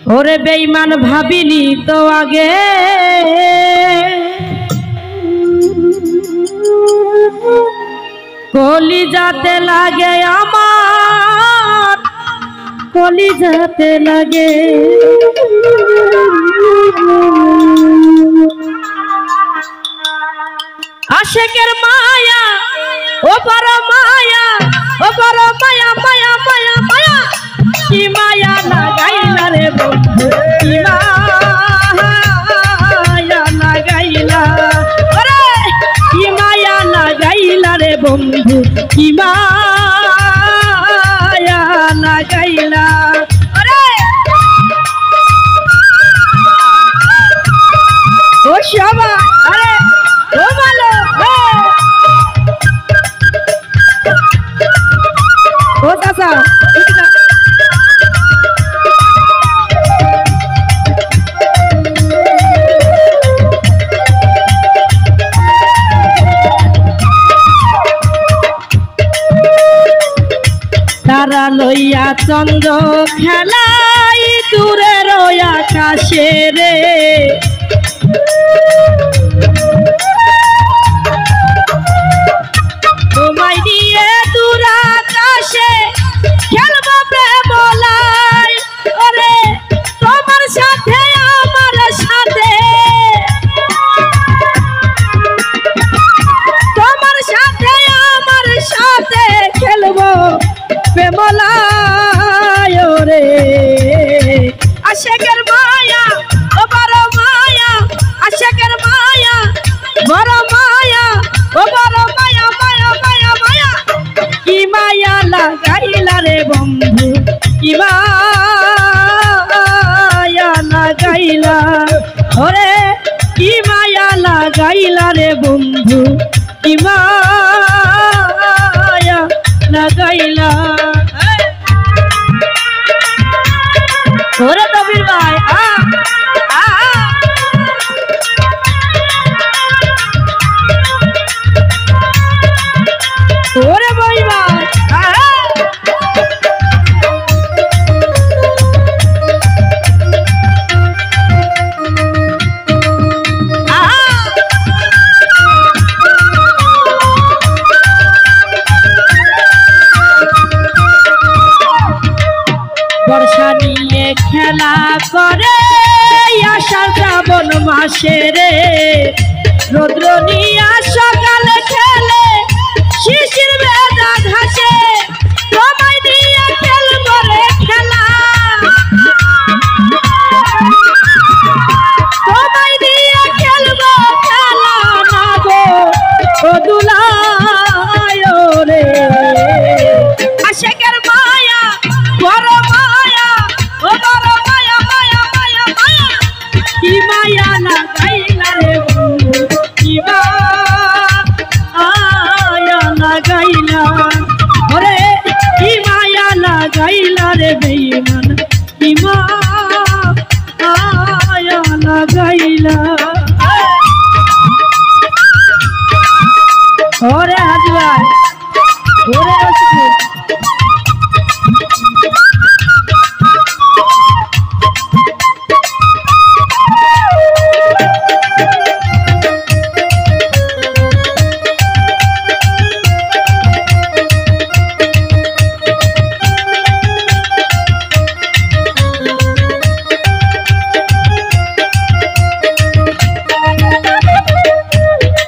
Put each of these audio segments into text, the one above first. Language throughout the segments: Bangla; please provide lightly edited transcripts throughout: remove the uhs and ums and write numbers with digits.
ওরে বেঈমান ভাবিনি তো আগে কলিজাতে লাগে আমার কলিজাতে লাগে আশেকের মায়া ও বড় মায়া ও বড় মায়া মায়া মায়া মায়া কি মায়া লাগাইলা রে বন্ধু কি মায়া লাগাইলা ওরে কি মায়া লাগাইলা রে বন্ধু কি মায়া লাগাইলা ওরে ও শাবা আরে ও ভালো ও চাচা তারা লইয়া চন্দ্র খেলাই দূরের আকাশে রে তোমায় নিয়ে দূর আকাশে খেলবো প্রেম লাই ওরে তোমার সাথে আমার সাথে তোমার সাথে আমার সাথে খেলবো প্রেম লাই ওরে আশেকের মায়া ও বড় মায়া আশেকের মায়া বড় মায়া ও বড় মায়া মায়া মায়া মায়া কি মায়া লাগাইলা রে বন্ধু কি মায়া লাগাইলা ওরে কি মায়া লাগাইলা রে বন্ধু কি মায়া লাগাইলা ওরে কবির ভাই ওরে ভাই ভাই বর্ষা নিয়ে খেলা করে আষাঢ় শ্রাবণ মাসে রে রৌদ্র নিয়ে সকালে খেলে শিশির ভেজা ঘাসে তোমায় নিয়ে খেলবো রে খেলা তোমায় নিয়ে খেলবো খেলা না গো ও দুলায় রে আশেকের মায়া বড় মায়া ও বড় মায়া মায়া মায়া মায়া কি মায়া লাগাইলা রে বন্ধু কি মায়া লাগাইলা ওরে কি মায়া লাগাইলা রে বেঈমান কি মায়া লাগাইলা ওরে হাজি ভাই ওরে রসিক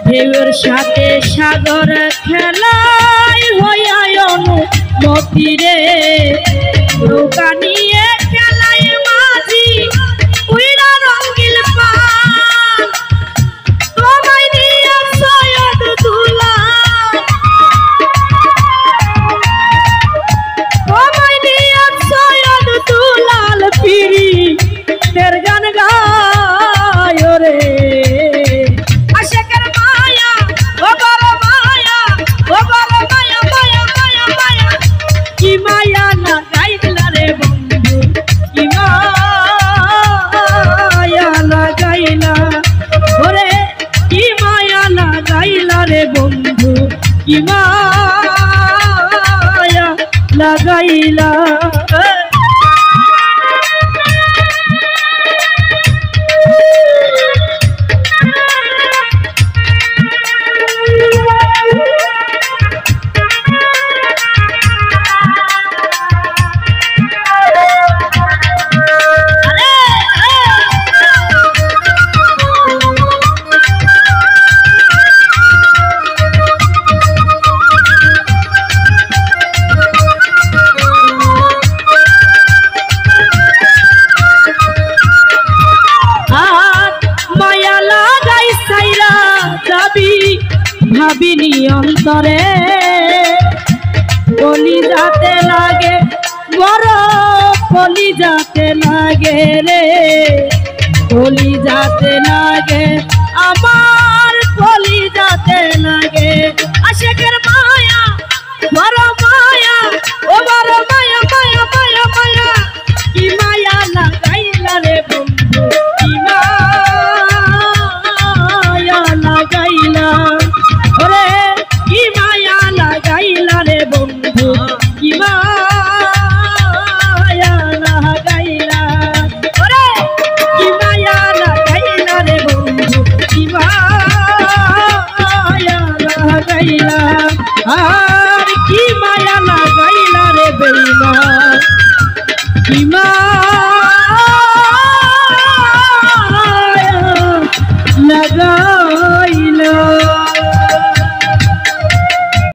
ঢেউয়ের সাথে সাগর খেলাই হইয়ায় অনুমতি রে নৌকা নিয়ে খেলাই মাঝি উইরা রঙ্গিল পান তোমায় নিয়ে সৈয়দ দুলা তোমায় নিয়ে সৈয়দ দুলাল পিরি তের গান গায় রে কি মায়া লাগাইলা রে বন্ধু কলি যাতে লাগে রে, কলি যাতে লাগে আমার, কলি যাতে লাগে আশিকের মায়া বড় মায়া, ও বড় মায়া মায়া মায়া মায়া, কি মায়া লাগাইলা রে বন্ধু, কি মায়া লাগাইলা, ওরে কি মায়া লাগাইলা রে বন্ধু, কি মায়া লাগাইলা, ওরে কি মায়া লাগাইলা রে বন্ধু, কি মায়া লাগাইলা, আর কি মায়া লাগাইলা রে বেঈমান, কি মায়া